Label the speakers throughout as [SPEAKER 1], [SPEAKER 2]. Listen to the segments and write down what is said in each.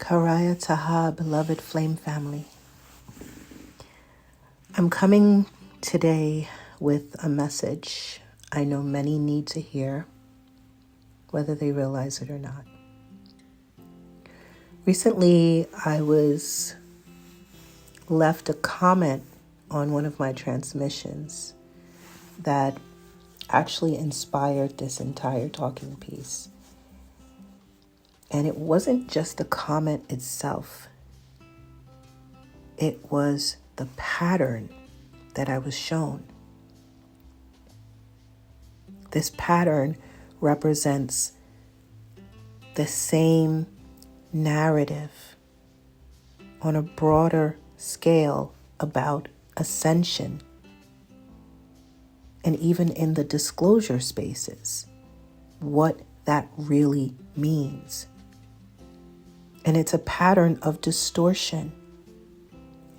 [SPEAKER 1] 𝕋𝕙𝕒𝕟𝕜, beloved flame family. I'm coming today with a message I know many need to hear, whether they realize it or not. Recently, I was left a comment on one of my transmissions that actually inspired this entire talking piece. And it wasn't just the comment itself. It was the pattern that I was shown. This pattern represents the same narrative on a broader scale about ascension, and even in the disclosure spaces, what that really means. And it's a pattern of distortion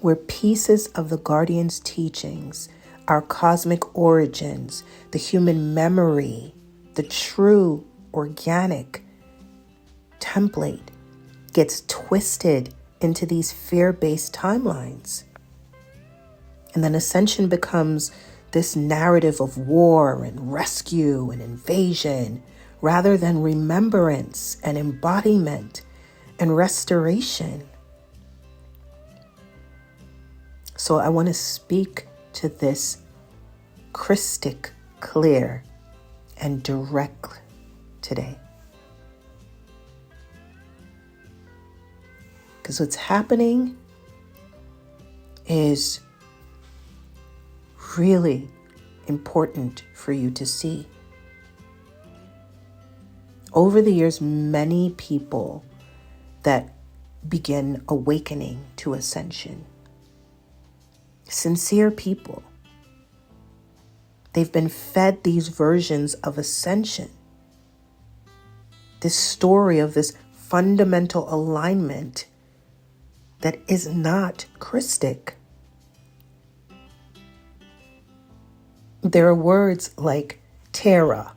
[SPEAKER 1] where pieces of the Guardian's teachings, our cosmic origins, the human memory, the true organic template gets twisted into these fear-based timelines. And then ascension becomes this narrative of war and rescue and invasion, rather than remembrance and embodiment and restoration. So I want to speak to this Krystic, clear, and direct today. Because what's happening is really important for you to see. Over the years, many people that begin awakening to ascension, sincere people, they've been fed these versions of ascension, this story of this fundamental alignment that is not Krystic. There are words like Terra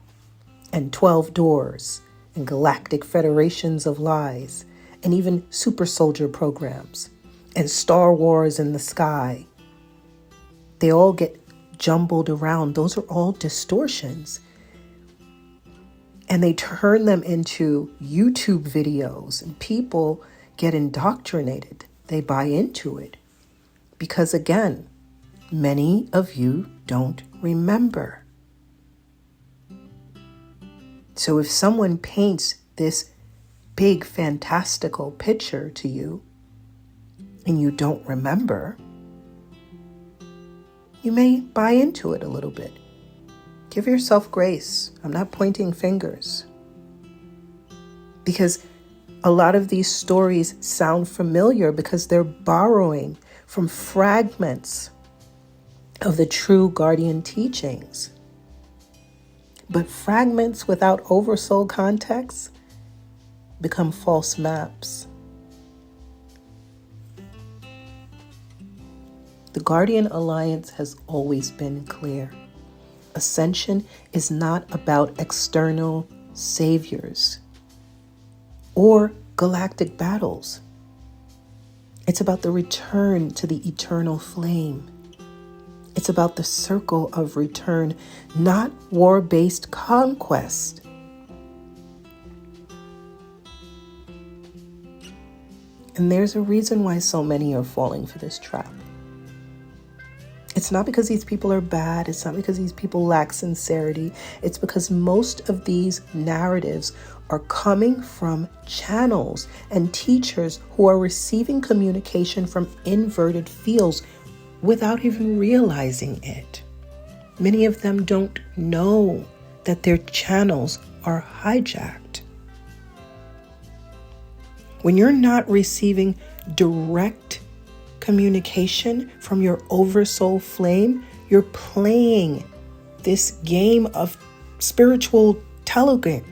[SPEAKER 1] and 12 Doors and galactic federations of lies and even super soldier programs and Star Wars in the sky. They all get jumbled around. Those are all distortions. And they turn them into YouTube videos and people get indoctrinated. They buy into it because, again, many of you don't remember. So if someone paints this big fantastical picture to you and you don't remember, you may buy into it a little bit. Give yourself grace. I'm not pointing fingers. Because a lot of these stories sound familiar because they're borrowing from fragments of the true Guardian teachings. But fragments without oversoul context become false maps. The Guardian Alliance has always been clear. Ascension is not about external saviors or galactic battles. It's about the return to the eternal flame. It's about the circle of return, not war-based conquest. And there's a reason why so many are falling for this trap. It's not because these people are bad. It's not because these people lack sincerity. It's because most of these narratives are coming from channels and teachers who are receiving communication from inverted fields without even realizing it. Many of them don't know that their channels are hijacked. When you're not receiving direct communication from your oversoul flame, you're playing this game of spiritual telephone.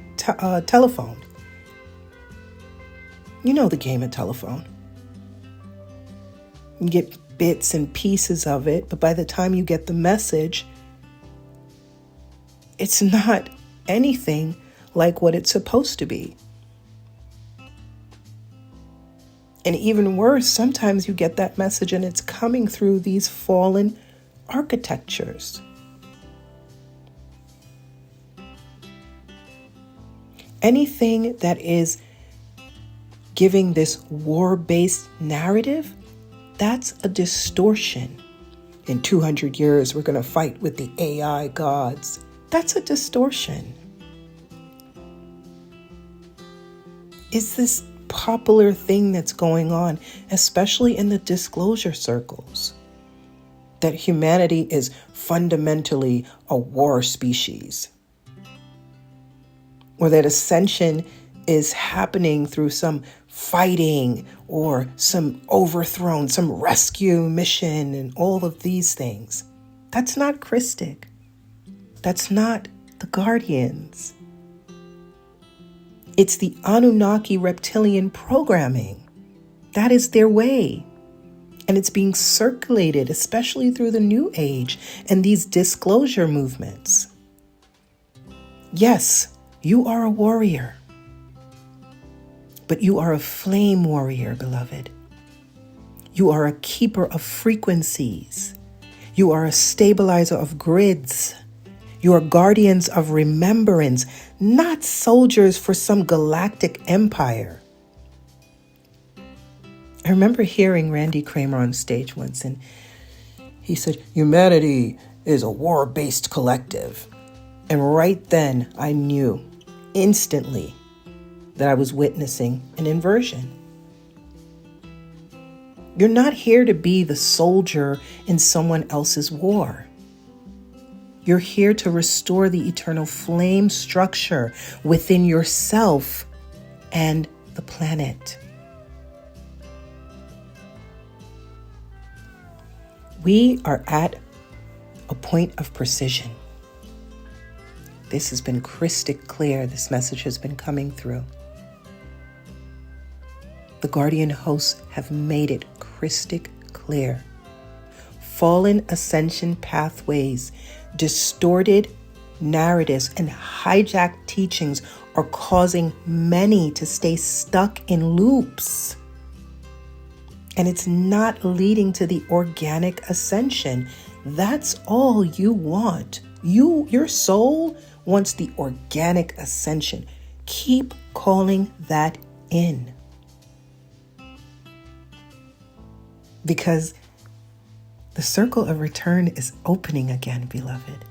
[SPEAKER 1] You know the game of telephone. You get bits and pieces of it, but by the time you get the message, it's not anything like what it's supposed to be. And even worse, sometimes you get that message and it's coming through these fallen architectures. Anything that is giving this war-based narrative, that's a distortion. In 200 years, we're going to fight with the AI gods. That's a distortion. Is this popular thing that's going on, especially in the disclosure circles, that humanity is fundamentally a war species, or that ascension is happening through some fighting or some overthrown, some rescue mission and all of these things. That's not Krystic. That's not the Guardians. It's the Anunnaki reptilian programming. That is their way. And it's being circulated, especially through the New Age and these disclosure movements. Yes, you are a warrior. But you are a flame warrior, beloved. You are a keeper of frequencies. You are a stabilizer of grids. You are guardians of remembrance, not soldiers for some galactic empire. I remember hearing Randy Kramer on stage once, and he said, humanity is a war-based collective. And right then, I knew instantly that I was witnessing an inversion. You're not here to be the soldier in someone else's war. You're here to restore the eternal flame structure within yourself and the planet. We are at a point of precision. This has been crystal clear. This message has been coming through. The guardian hosts have made it crystal clear. Fallen ascension pathways, distorted narratives, and hijacked teachings are causing many to stay stuck in loops. And it's not leading to the organic ascension. That's all you want. Your soul wants the organic ascension. Keep calling that in. Because the circle of return is opening again, beloved.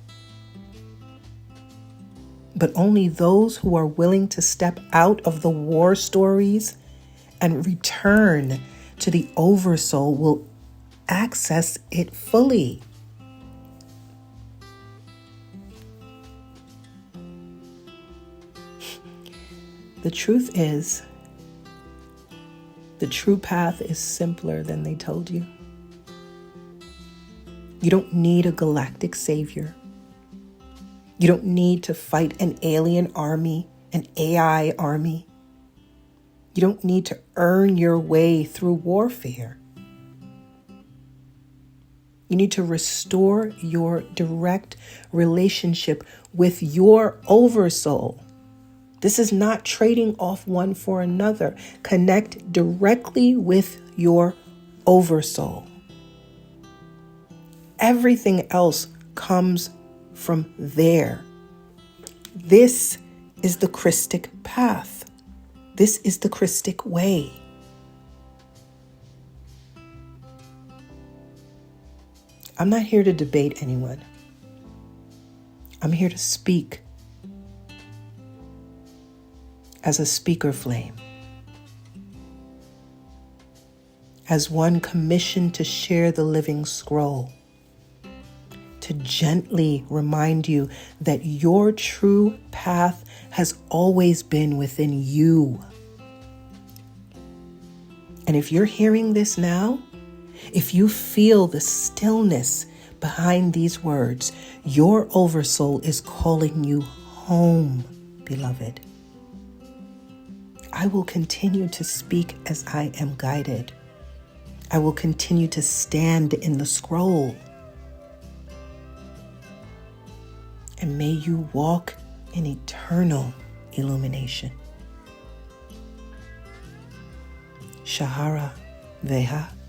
[SPEAKER 1] But only those who are willing to step out of the war stories and return to the oversoul will access it fully. The truth is, the true path is simpler than they told you. You don't need a galactic savior. You don't need to fight an alien army, an AI army. You don't need to earn your way through warfare. You need to restore your direct relationship with your oversoul. This is not trading off one for another. Connect directly with your oversoul. Everything else comes from there. This is the Krystic path. This is the Krystic way. I'm not here to debate anyone. I'm here to speak as a speaker flame, as one commissioned to share the living scroll, to gently remind you that your true path has always been within you. And if you're hearing this now, if you feel the stillness behind these words, your oversoul is calling you home, beloved. I will continue to speak as I am guided. I will continue to stand in the scroll. And may you walk in eternal illumination. Shahara Veha